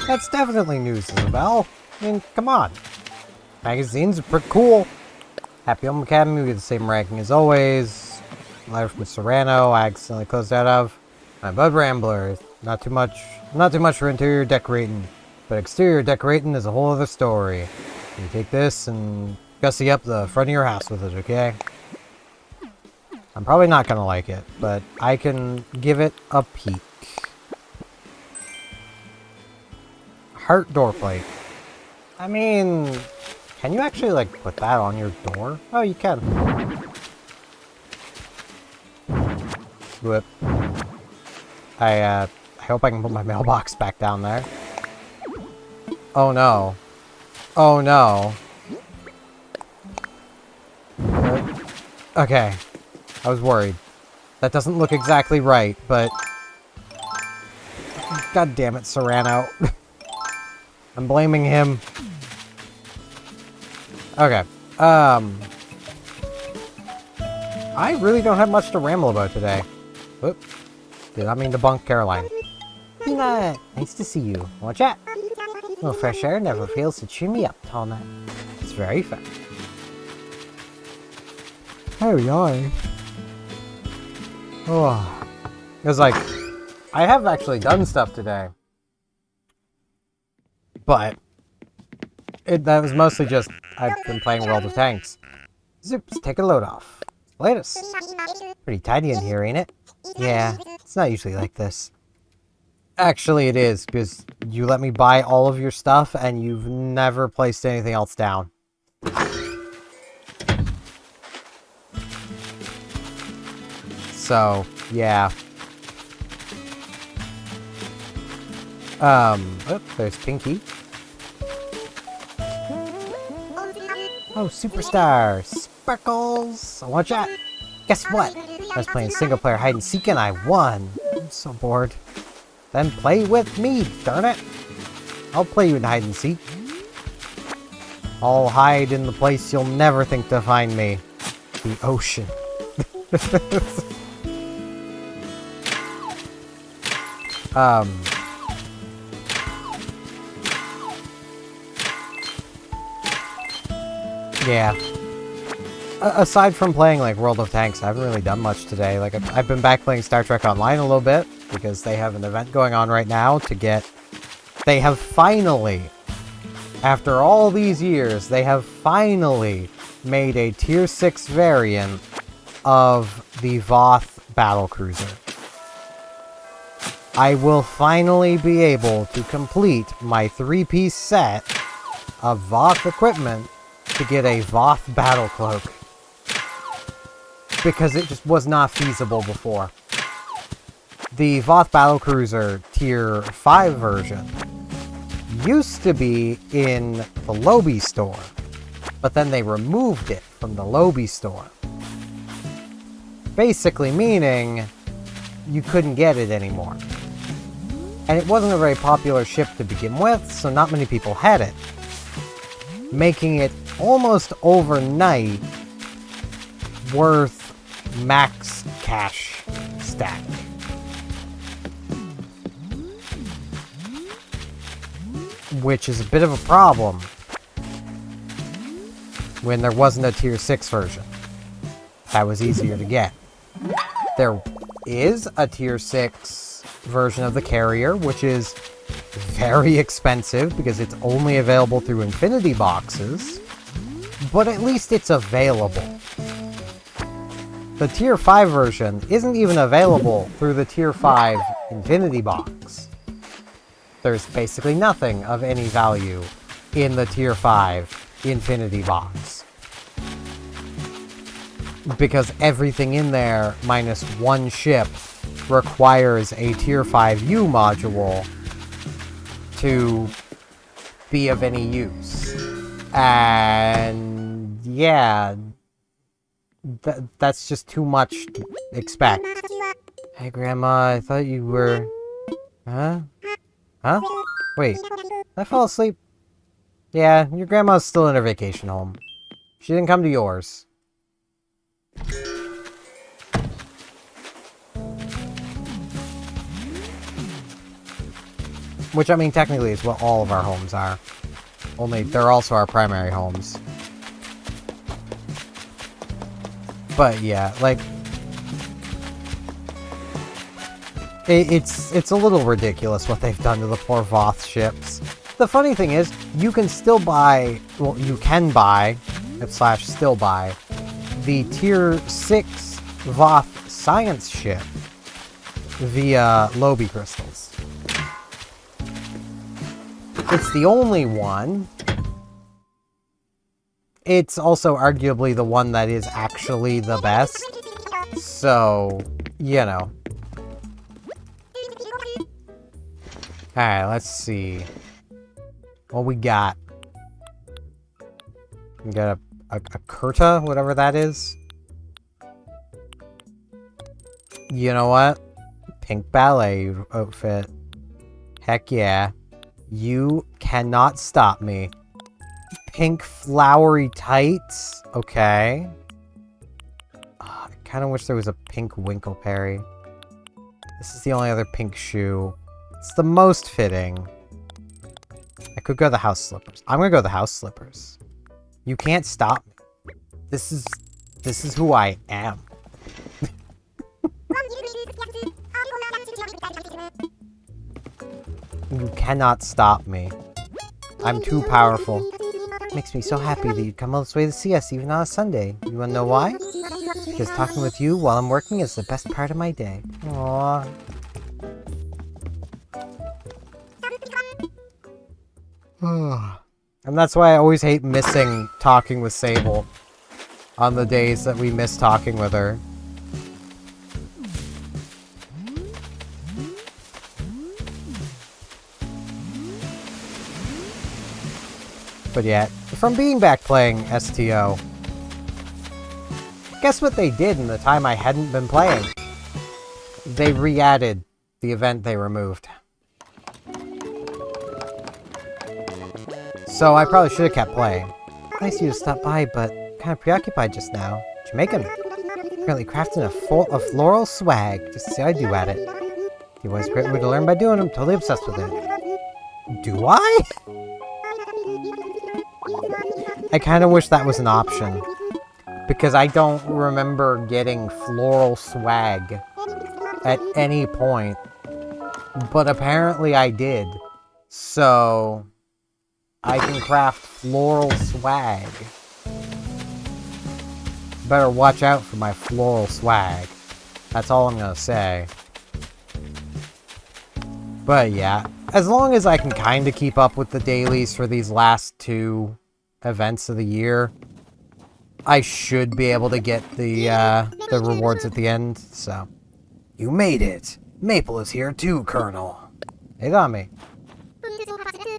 That's definitely news, Isabel. I mean, come on. Magazines are pretty cool. Happy Home Academy, we get the same ranking as always. Letter from Serrano, I accidentally closed out of. My Bud Rambler, not too much for interior decorating, but exterior decorating is a whole other story. You take this and gussy up the front of your house with it, okay? I'm probably not gonna like it, but I can give it a peek. Heart door plate. I mean, can you actually, like, put that on your door? Oh, you can. Whoop. I hope I can put my mailbox back down there. Oh, no. Oh, no. Okay. I was worried. That doesn't look exactly right, but... God damn it, Serrano. I'm blaming him. Okay. I really don't have much to ramble about today. Whoop. Did not mean to bunk Caroline. Peanut! Nice to see you. Watch out! A little fresh air never fails to cheer me up, tall nut. It's very fun. Oh, yeah. Oh. It was like, I have actually done stuff today. But that was mostly just, I've been playing World of Tanks. Zoops, take a load off. Latest. Pretty tidy in here, ain't it? Yeah, it's not usually like this. Actually, it is, because you let me buy all of your stuff, and you've never placed anything else down. So, yeah. Oh, there's Pinky. Oh, Superstar! Sparkles! Watch out! Guess what? I was playing single-player hide-and-seek and I won! I'm so bored. Then play with me, darn it! I'll play you in hide-and-seek. I'll hide in the place you'll never think to find me. The ocean. Yeah. Aside from playing, like, World of Tanks, I haven't really done much today. Like, I've been back playing Star Trek Online a little bit, because they have an event going on right now to get... They have finally, after all these years, they have finally made a Tier 6 variant of the Voth battlecruiser. I will finally be able to complete my 3-piece set of Voth equipment to get a Voth battle cloak. Because it just was not feasible before. The Voth battlecruiser Tier 5 version used to be in the Lobby store, but then they removed it from the Lobby store. Basically meaning you couldn't get it anymore. And it wasn't a very popular ship to begin with, so not many people had it. Making it almost overnight worth max cash stack. Which is a bit of a problem when there wasn't a Tier 6 version. That was easier to get. There is a Tier 6 version of the carrier, which is very expensive because it's only available through Infinity boxes, but at least it's available. The Tier 5 version isn't even available through the Tier 5 Infinity box. There's basically nothing of any value in the Tier 5 Infinity box. Because everything in there, minus one ship, requires a Tier 5U module to be of any use. And yeah, that's just too much to expect. Hey Grandma, I thought you were Huh? Huh? Wait, did I fall asleep? Yeah, your grandma's still in her vacation home. She didn't come to yours. Which, I mean, technically is what all of our homes are. Only, they're also our primary homes. But, yeah, like... It's a little ridiculous what they've done to the poor Voth ships. The funny thing is, you can still buy... Well, you can buy, / still buy, the Tier 6 Voth Science ship via Lobby crystals. It's the only one. It's also arguably the one that is actually the best. So, you know. Alright, let's see. What we got? We got a kurta, whatever that is. You know what? Pink ballet outfit. Heck yeah. You cannot stop me. Pink flowery tights. Okay. I kind of wish there was a pink Winkleberry. This is the only other pink shoe. It's the most fitting. I could go the house slippers. I'm gonna go the house slippers. You can't stop me. This is who I am. You cannot stop me. I'm too powerful. Makes me so happy that you'd come all this way to see us, even on a Sunday. You wanna know why? Because talking with you while I'm working is the best part of my day. Aww. And that's why I always hate missing talking with Sable on the days that we miss talking with her. But yeah, from being back playing STO, guess what they did in the time I hadn't been playing? They re-added the event they removed. So I probably should have kept playing. Nice of you to stop by, but kind of preoccupied just now. Jamaican. Currently crafting a floral swag. Just see how I do at it. The always great way to learn by doing. I'm totally obsessed with it. Do I? I kind of wish that was an option. Because I don't remember getting floral swag at any point. But apparently I did. So... I can craft floral swag. Better watch out for my floral swag. That's all I'm gonna say. But yeah, as long as I can kind of keep up with the dailies for these last 2 events of the year, I should be able to get the rewards at the end, so. You made it! Maple is here too, Colonel. They got me.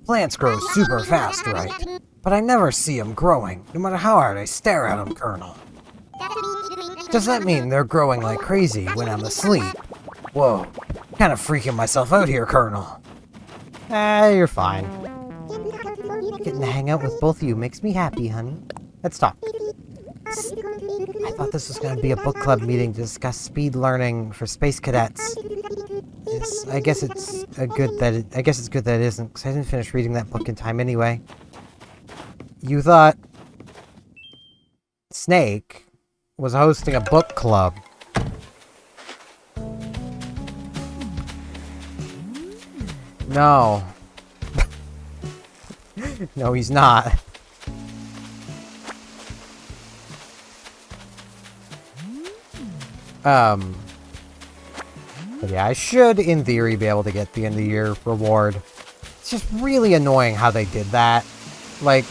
Plants grow super fast, right? But I never see them growing, no matter how hard I stare at them, Colonel. Does that mean they're growing like crazy when I'm asleep? Whoa, kind of freaking myself out here, Colonel. You're fine. Getting to hang out with both of you makes me happy, honey. Let's talk. I thought this was going to be a book club meeting to discuss speed learning for space cadets. I guess it's good that it isn't, because I didn't finish reading that book in time anyway. You thought Snake was hosting a book club. No. No, he's not. But yeah, I should, in theory, be able to get the end-of-the-year reward. It's just really annoying how they did that. Like...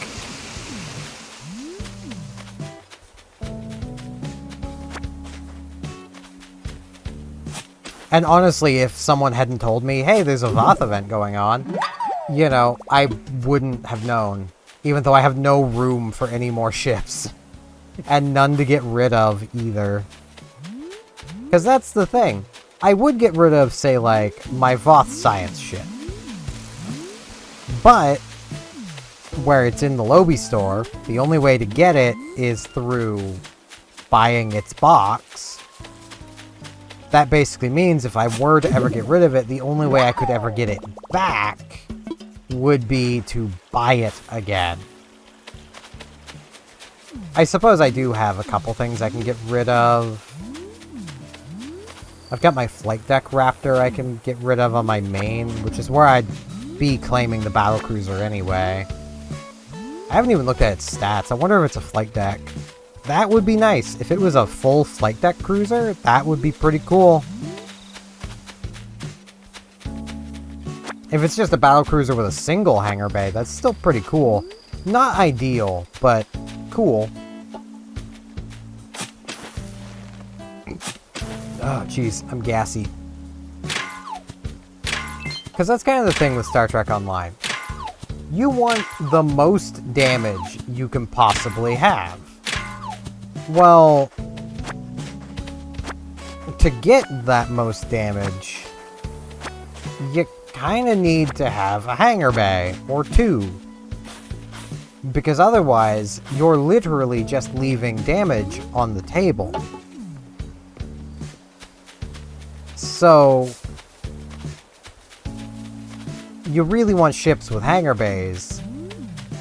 And honestly, if someone hadn't told me, hey, there's a Voth event going on, you know, I wouldn't have known. Even though I have no room for any more ships. And none to get rid of, either. Because that's the thing. I would get rid of, say, like, my Voth science ship. But, where it's in the Lobby store, the only way to get it is through buying its box. That basically means if I were to ever get rid of it, the only way I could ever get it back would be to buy it again. I suppose I do have a couple things I can get rid of. I've got my flight deck raptor I can get rid of on my main, which is where I'd be claiming the battlecruiser anyway. I haven't even looked at its stats. I wonder if it's a flight deck. That would be nice. If it was a full flight deck cruiser, that would be pretty cool. If it's just a battlecruiser with a single hangar bay, that's still pretty cool. Not ideal, but cool. Oh, jeez, I'm gassy. Because that's kind of the thing with Star Trek Online. You want the most damage you can possibly have. Well, to get that most damage, you kind of need to have a hangar bay, or two. Because otherwise, you're literally just leaving damage on the table. So, you really want ships with hangar bays,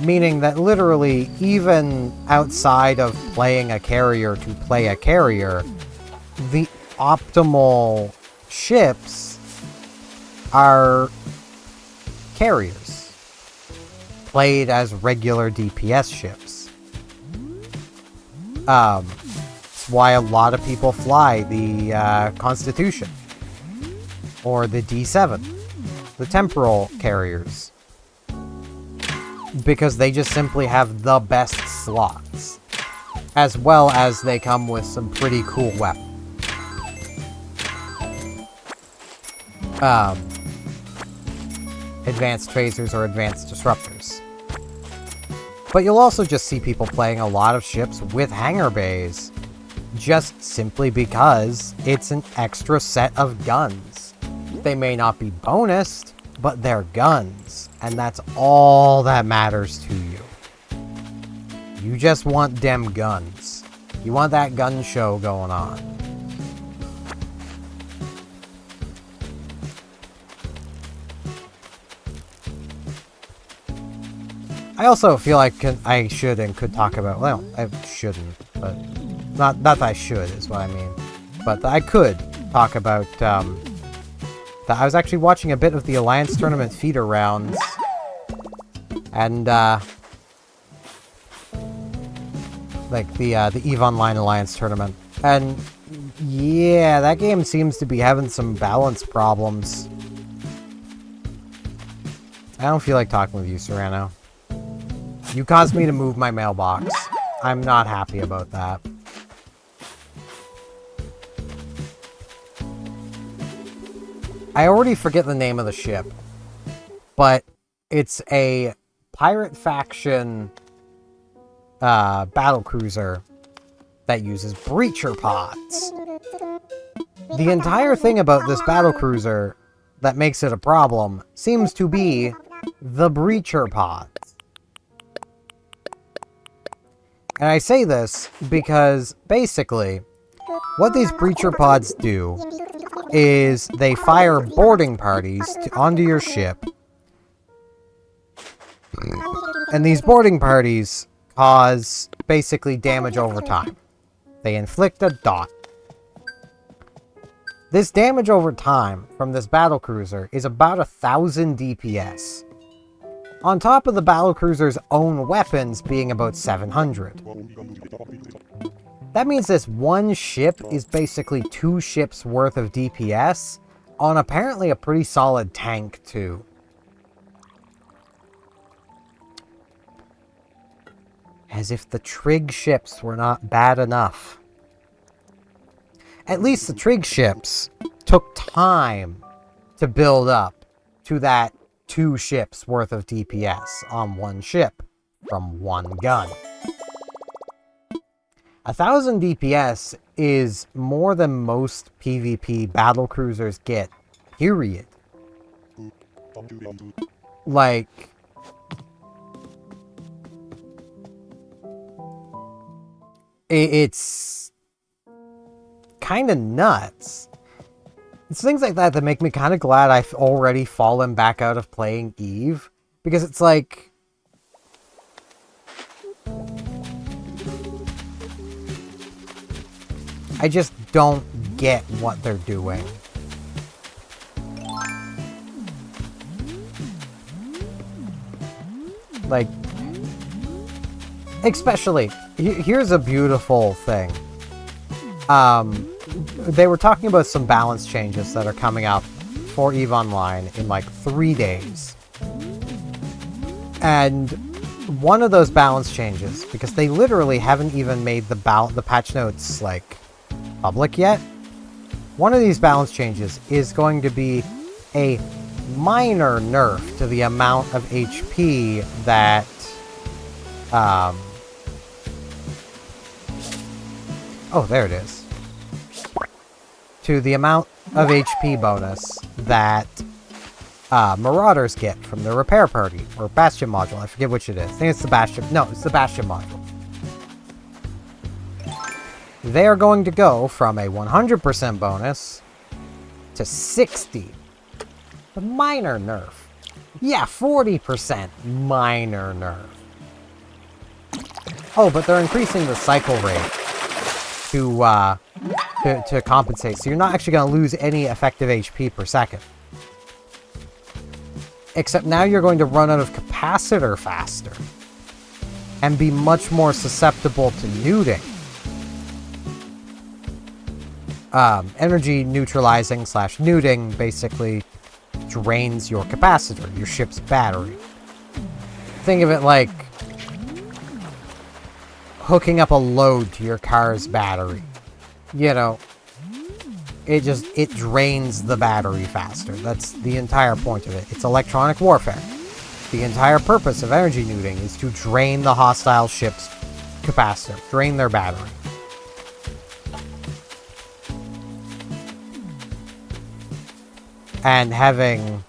meaning that literally, even outside of playing a carrier to play a carrier, the optimal ships are carriers, played as regular DPS ships. It's why a lot of people fly the Constitution, or the D7, the temporal carriers, because they just simply have the best slots, as well as they come with some pretty cool weapons. Advanced phasers or advanced disruptors. But you'll also just see people playing a lot of ships with hangar bays, just simply because it's an extra set of guns. They may not be bonused, but they're guns, and that's all that matters to you. You just want dem guns. You want that gun show going on. I also feel like I should and could talk about, well, I shouldn't, but not that I should is what I mean, but I could talk about that I was actually watching a bit of the Alliance Tournament feeder rounds, and like the EVE Online Alliance Tournament, and yeah, that game seems to be having some balance problems. I don't feel like talking with you, Serrano. You caused me to move my mailbox. I'm not happy about that. I already forget the name of the ship, but it's a pirate faction battlecruiser that uses breacher pods. The entire thing about this battlecruiser that makes it a problem seems to be the breacher pods. And I say this because, basically, what these breacher pods do is they fire boarding parties onto your ship. And these boarding parties cause, basically, damage over time. They inflict a dot. This damage over time from this battlecruiser is about 1,000 DPS. On top of the battlecruiser's own weapons being about 700. That means this one ship is basically 2 ships worth of DPS on apparently a pretty solid tank too. As if the trig ships were not bad enough. At least the trig ships took time to build up to that 2 ships worth of DPS on one ship from one gun. 1,000 DPS is more than most PvP battle cruisers get. Period. Like, it's kind of nuts. It's things like that that make me kind of glad I've already fallen back out of playing Eve. Because it's like... I just don't get what they're doing. Like... Especially, here's a beautiful thing. They were talking about some balance changes that are coming up for EVE Online in like 3 days. And one of those balance changes, because they literally haven't even made the patch notes like public yet. One of these balance changes is going to be a minor nerf to the amount of HP that oh, there it is. To the amount of HP bonus that Marauders get from the repair party, or Bastion module. I forget which it is. I think it's the Bastion. No, it's the Bastion module. They are going to go from a 100% bonus to 60. A minor nerf. Yeah, 40% minor nerf. Oh, but they're increasing the cycle rate to compensate, so you're not actually going to lose any effective HP per second. Except now you're going to run out of capacitor faster and be much more susceptible to nuding. Energy neutralizing / nuding basically drains your capacitor, your ship's battery. Think of it like hooking up a load to your car's battery. You know, it drains the battery faster. That's the entire point of it. It's electronic warfare. The entire purpose of energy nuding is to drain the hostile ship's capacitor, drain their battery. And having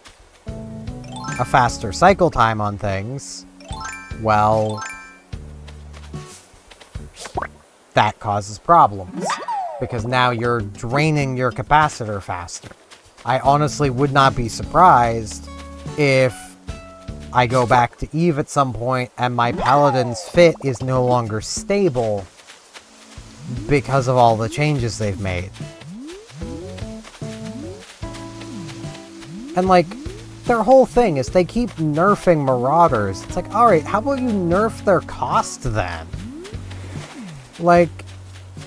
a faster cycle time on things, well, that causes problems. Because now you're draining your capacitor faster. I honestly would not be surprised if I go back to EVE at some point and my Paladin's fit is no longer stable because of all the changes they've made. And like, their whole thing is they keep nerfing Marauders. It's like, alright, how about you nerf their cost then? Like,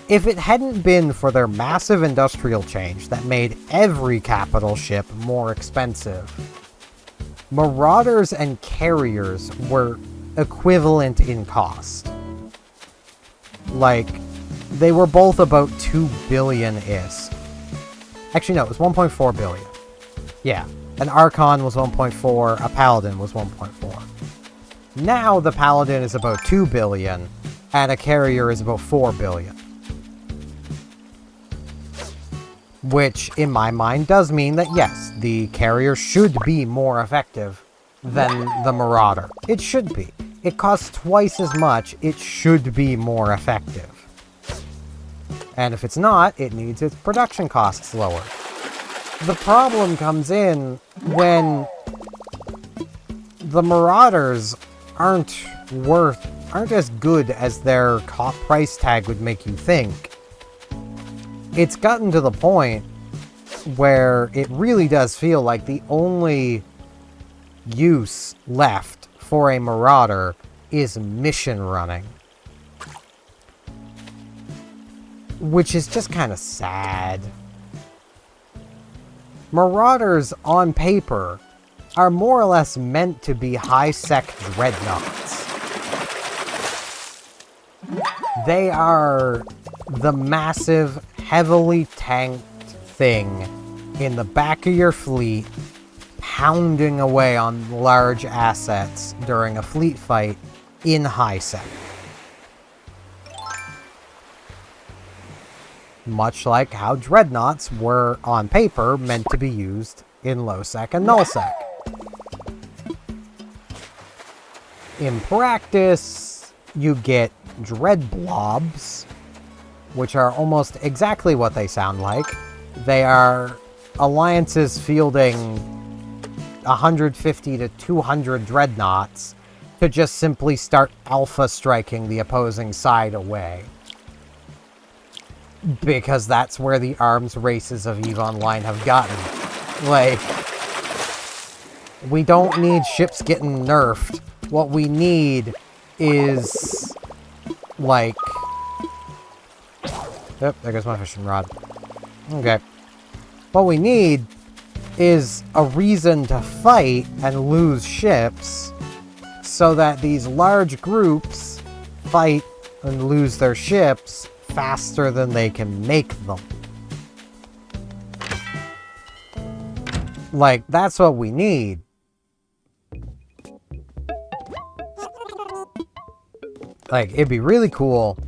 if it hadn't been for their massive industrial change that made every capital ship more expensive, Marauders and Carriers were equivalent in cost. Like, they were both about 2 billion-ish. Actually, no, it was 1.4 billion. Yeah, an Archon was 1.4, a Paladin was 1.4. Now the Paladin is about 2 billion, and a Carrier is about 4 billion. Which, in my mind, does mean that, yes, the Carrier should be more effective than the Marauder. It should be. It costs twice as much, it should be more effective. And if it's not, it needs its production costs lower. The problem comes in when the Marauders aren't as good as their price tag would make you think. It's gotten to the point where it really does feel like the only use left for a Marauder is mission running. Which is just kind of sad. Marauders, on paper, are more or less meant to be high-sec dreadnoughts. They are the massive, heavily tanked thing in the back of your fleet, pounding away on large assets during a fleet fight in high-sec. much like how dreadnoughts were, on paper, meant to be used in low-sec and null-sec. In practice, you get dread blobs, which are almost exactly what they sound like. They are alliances fielding 150 to 200 dreadnoughts to just simply start alpha striking the opposing side away. Because that's where the arms races of EVE Online have gotten. Like, we don't need ships getting nerfed. What we need is, like... Yep, there goes my fishing rod. Okay. What we need is a reason to fight and lose ships so that these large groups fight and lose their ships faster than they can make them. Like, that's what we need. Like, it'd be really cool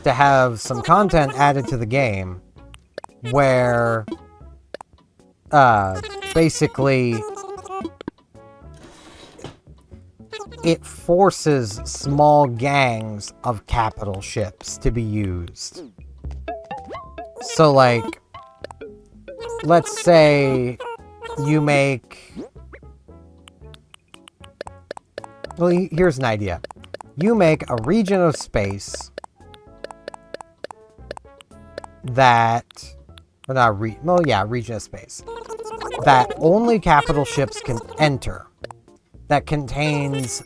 to have some content added to the game where, basically, it forces small gangs of capital ships to be used. So, like, let's say you make... Well, here's an idea. You make a region of space that... Well, not region of space. That only capital ships can enter. That contains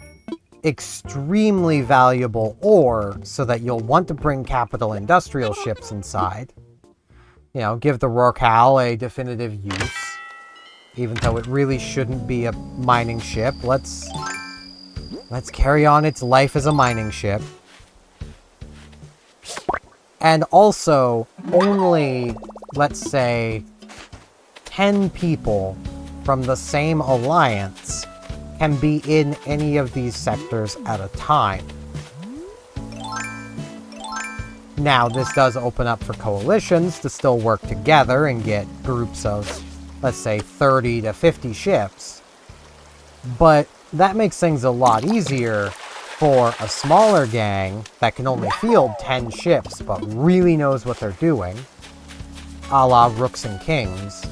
extremely valuable ore, so that you'll want to bring capital industrial ships inside. You know, give the Rorcal a definitive use. Even though it really shouldn't be a mining ship. Let's carry on its life as a mining ship. And also, only, let's say, 10 people from the same alliance can be in any of these sectors at a time. Now, this does open up for coalitions to still work together and get groups of, let's say, 30 to 50 ships. But that makes things a lot easier for a smaller gang that can only field 10 ships but really knows what they're doing, a la Rooks and Kings.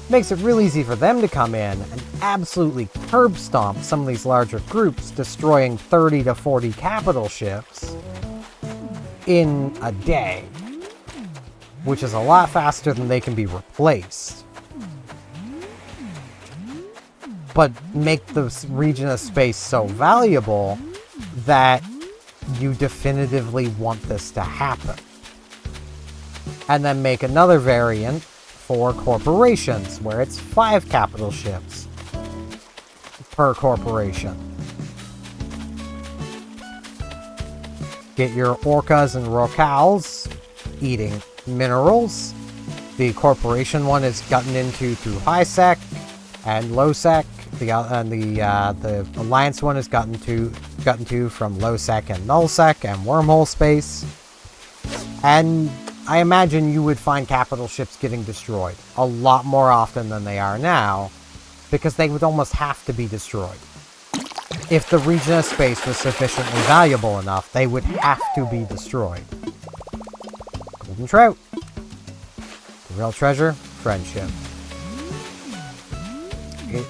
Makes it real easy for them to come in and absolutely curb stomp some of these larger groups, destroying 30 to 40 capital ships in a day, which is a lot faster than they can be replaced. But make the region of space so valuable that you definitively want this to happen. And then make another variant for corporations, where it's 5 capital ships per corporation. Get your orcas and rorcals eating minerals. The corporation one is gotten into through high sec and low sec. The alliance one is gotten to from low sec and null sec and wormhole space. And I imagine you would find capital ships getting destroyed a lot more often than they are now, because they would almost have to be destroyed. If the region of space was sufficiently valuable enough, they would have to be destroyed. Golden trout. The real treasure, friendship.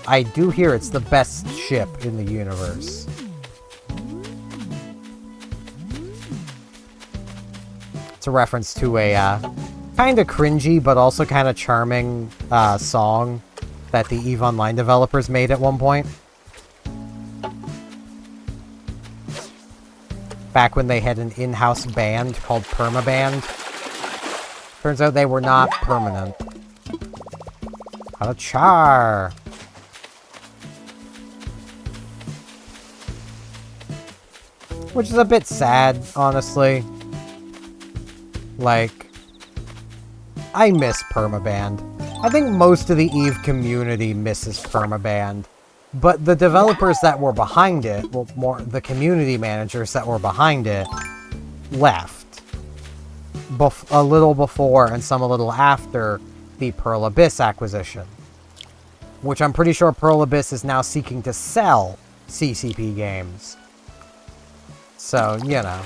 I do hear it's the best ship in the universe. It's a reference to a kind of cringy but also kind of charming song that the EVE Online developers made at one point. Back when they had an in-house band called Permaband. Turns out they were not permanent. Got a char! Which is a bit sad, honestly. Like, I miss Permaband. I think most of the EVE community misses Permaband. But the developers that were behind it, well, more the community managers that were behind it, left. a little before and some a little after the Pearl Abyss acquisition. Which I'm pretty sure Pearl Abyss is now seeking to sell CCP games. So, you know,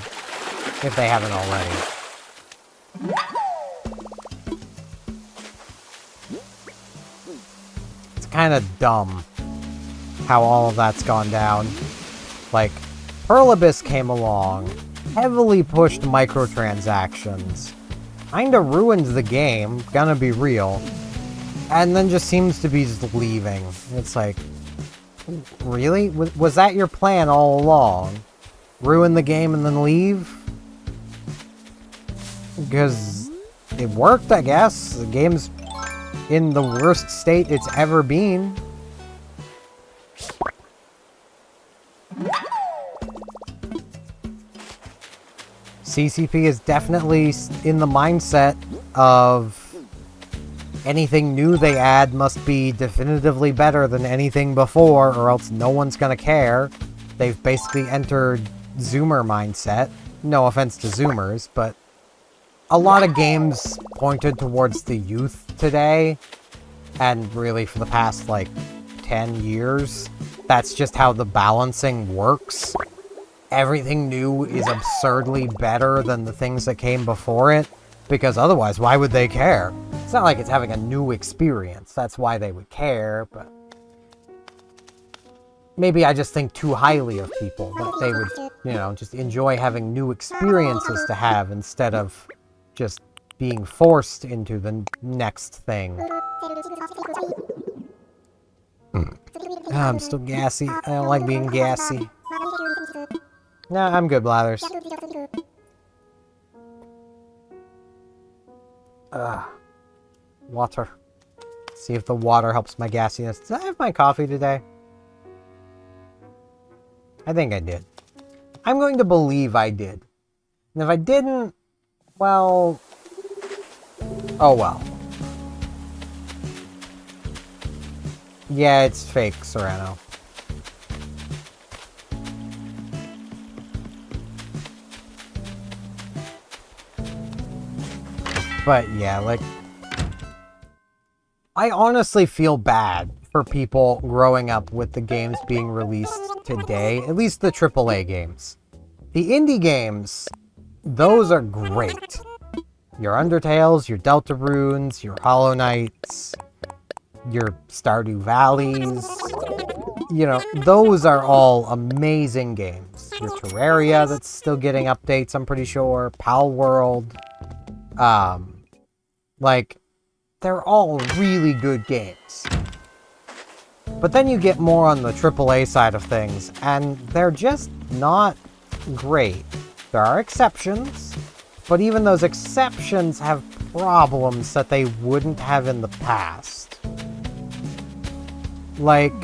if they haven't already. It's kind of dumb how all of that's gone down. Like, Pearl Abyss came along, heavily pushed microtransactions, kinda ruined the game, gonna be real, and then just seems to be just leaving. It's like, really? Was that your plan all along? Ruin the game and then leave? Because it worked, I guess. The game's in the worst state it's ever been. CCP is definitely in the mindset of anything new they add must be definitively better than anything before, or else no one's gonna care. They've basically entered Zoomer mindset. No offense to Zoomers, but a lot of games pointed towards the youth today, and really for the past, like, 10 years. That's just how the balancing works. Everything new is absurdly better than the things that came before it, because otherwise, why would they care? It's not like it's having a new experience. That's why they would care, but maybe I just think too highly of people, that they would, you know, just enjoy having new experiences to have instead of just being forced into the next thing. I'm still gassy. I don't like being gassy. Nah, I'm good, Blathers. Water. See if the water helps my gassiness. Did I have my coffee today? I think I did. I'm going to believe I did. And if I didn't, well... oh well. Yeah, it's fake, Serrano. But yeah, like, I honestly feel bad for people growing up with the games being released today, at least the AAA games. The indie games, those are great. Your Undertales, your Deltarunes, your Hollow Knights, your Stardew Valleys, you know, those are all amazing games. Your Terraria that's still getting updates, I'm pretty sure, Pal World, like, they're all really good games. But then you get more on the AAA side of things, and they're just not great. There are exceptions, but even those exceptions have problems that they wouldn't have in the past. Like,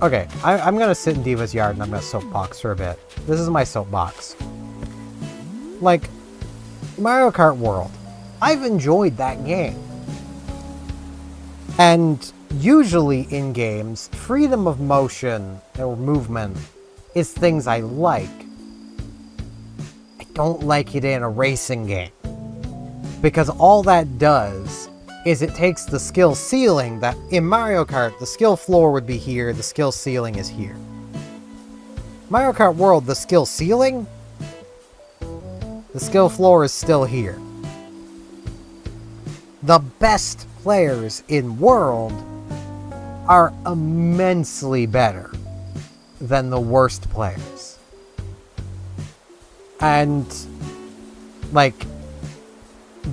okay, I'm gonna sit in Diva's yard and I'm gonna soapbox for a bit. This is my soapbox. Like, Mario Kart World. I've enjoyed that game. And usually in games, freedom of motion or movement is things I like. I don't like it in a racing game. Because all that does is it takes the skill ceiling that in Mario Kart, the skill floor would be here, the skill ceiling is here. Mario Kart World, the skill ceiling, the skill floor is still here. The best players in World are immensely better than the worst players. And, like,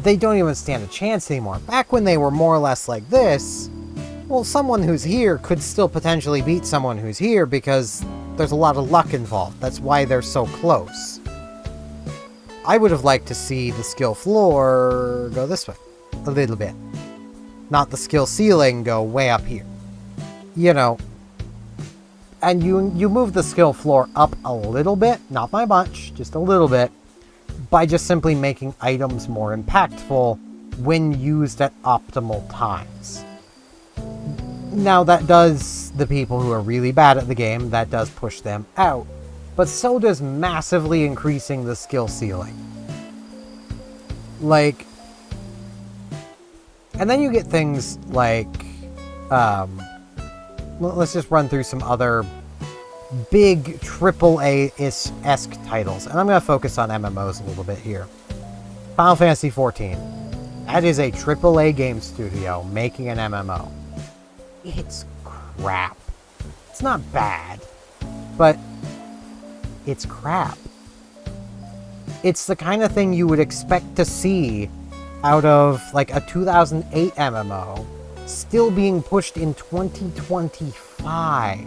they don't even stand a chance anymore. Back when they were more or less like this, well, someone who's here could still potentially beat someone who's here because there's a lot of luck involved. That's why they're so close. I would have liked to see the skill floor go this way. A little bit. Not the skill ceiling go way up here. You know. And you move the skill floor up a little bit, not by much, just a little bit, by just simply making items more impactful when used at optimal times. Now that does the people who are really bad at the game, that does push them out. But so does massively increasing the skill ceiling. Like, and then you get things like, let's just run through some other big AAA-esque titles. And I'm going to focus on MMOs a little bit here. Final Fantasy XIV. That is a AAA game studio making an MMO. It's crap. It's not bad, but it's crap. It's the kind of thing you would expect to see out of like a 2008 MMO still being pushed in 2025.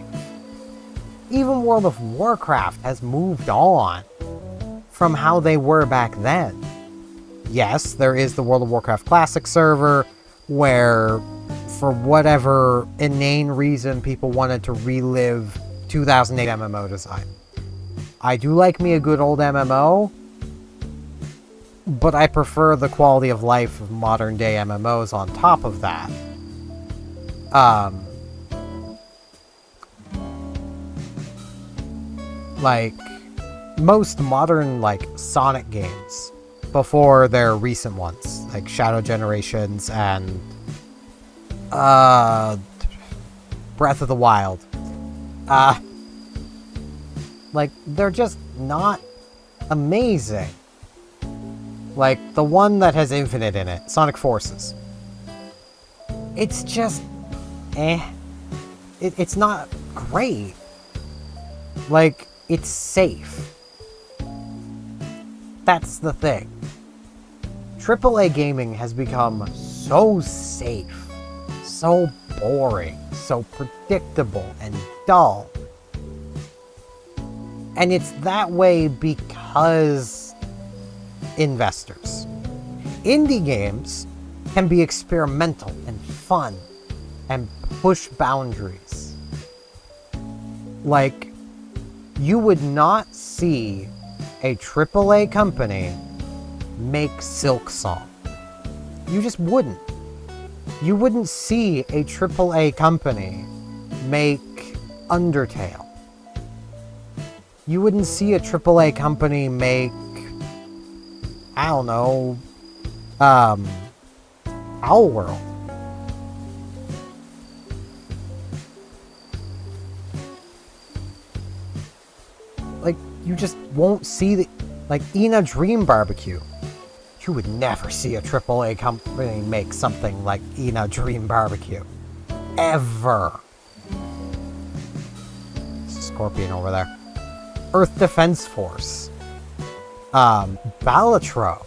Even World of Warcraft has moved on from how they were back then. Yes, there is the World of Warcraft Classic server where, for whatever inane reason, people wanted to relive 2008 MMO design. I do like me a good old MMO, but I prefer the quality of life of modern day MMOs on top of that. Like, most modern, like, Sonic games, before their recent ones, like Shadow Generations and Breath of the Wild. Like, they're just not amazing. Like, the one that has Infinite in it, Sonic Forces. It's just, It's not great. Like, it's safe. That's the thing. AAA gaming has become so safe, so boring, so predictable and dull. And it's that way because investors. Indie games can be experimental and fun and push boundaries. Like, you would not see a AAA company make Silk Song. You just wouldn't. You wouldn't see a AAA company make Undertale. You wouldn't see a AAA company make, I don't know, Owl World. Like, you just won't see the, like, Ina Dream Barbecue. You would never see a AAA company make something like Ina Dream Barbecue. Ever. Scorpion over there. Earth Defense Force. Balatro.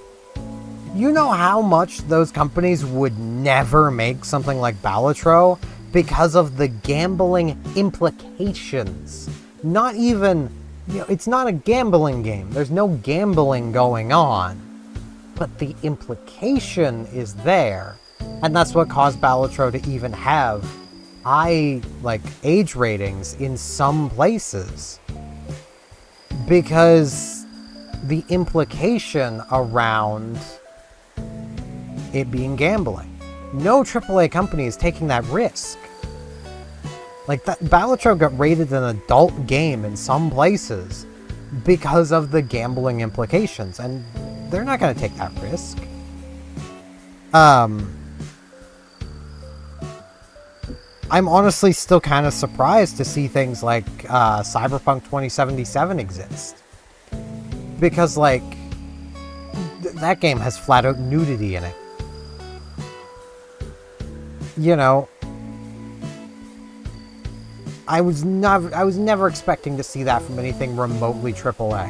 You know how much those companies would never make something like Balatro because of the gambling implications. Not even, you know, it's not a gambling game. There's no gambling going on. But the implication is there. And that's what caused Balatro to even have high, like, age ratings in some places. Because the implication around it being gambling. No AAA company is taking that risk. Like, that Balatro got rated an adult game in some places because of the gambling implications, and they're not going to take that risk. I'm honestly still kind of surprised to see things like Cyberpunk 2077 exist. Because, like, that game has flat-out nudity in it. You know, I was never expecting to see that from anything remotely AAA.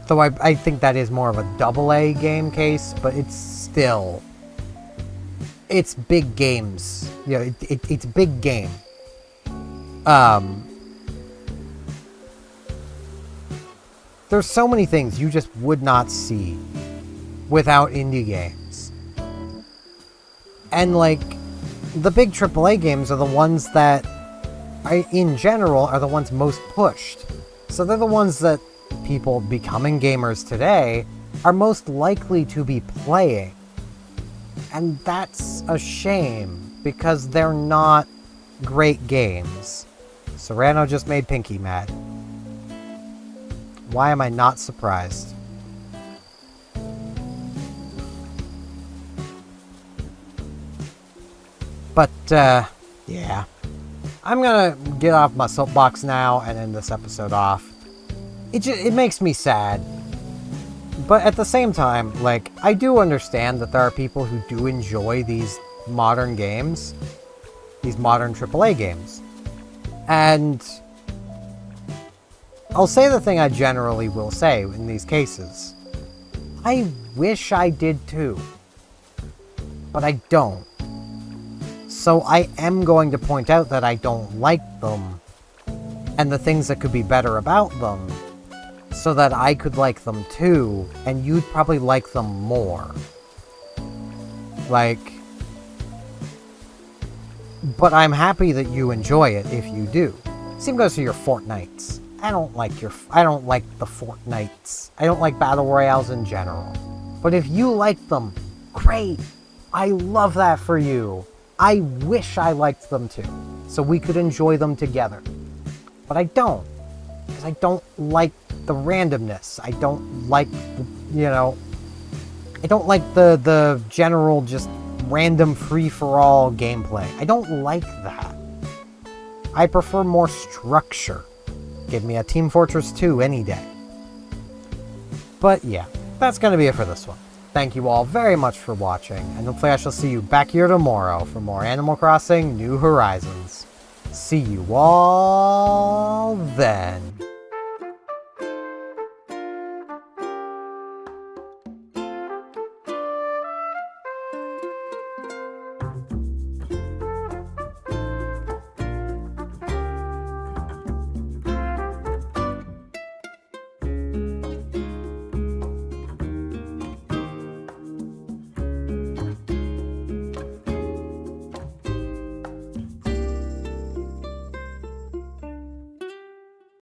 Though I think that is more of a AA game case, but it's still, it's big games. You know, it's big game. There's so many things you just would not see without indie games. And, like, the big AAA games are the ones that, in general, are the ones most pushed. So they're the ones that people becoming gamers today are most likely to be playing. And that's a shame, because they're not great games. Serrano just made Pinky mad. Why am I not surprised? But, yeah. I'm gonna get off my soapbox now and end this episode off. It makes me sad. But at the same time, like, I do understand that there are people who do enjoy these modern games. These modern AAA games. And I'll say the thing I generally will say in these cases. I wish I did too. But I don't. So I am going to point out that I don't like them. And the things that could be better about them. So that I could like them too. And you'd probably like them more. Like... But I'm happy that you enjoy it if you do. Same goes to your Fortnites. I don't like the Fortnites. I don't like Battle Royales in general. But if you like them, great! I love that for you. I wish I liked them too. So we could enjoy them together. But I don't. Because I don't like the randomness. I don't like, I don't like the general just random free-for-all gameplay. I don't like that. I prefer more structure. Give me a Team Fortress 2 any day. But yeah, that's going to be it for this one. Thank you all very much for watching, and hopefully I shall see you back here tomorrow for more Animal Crossing New Horizons. See you all then.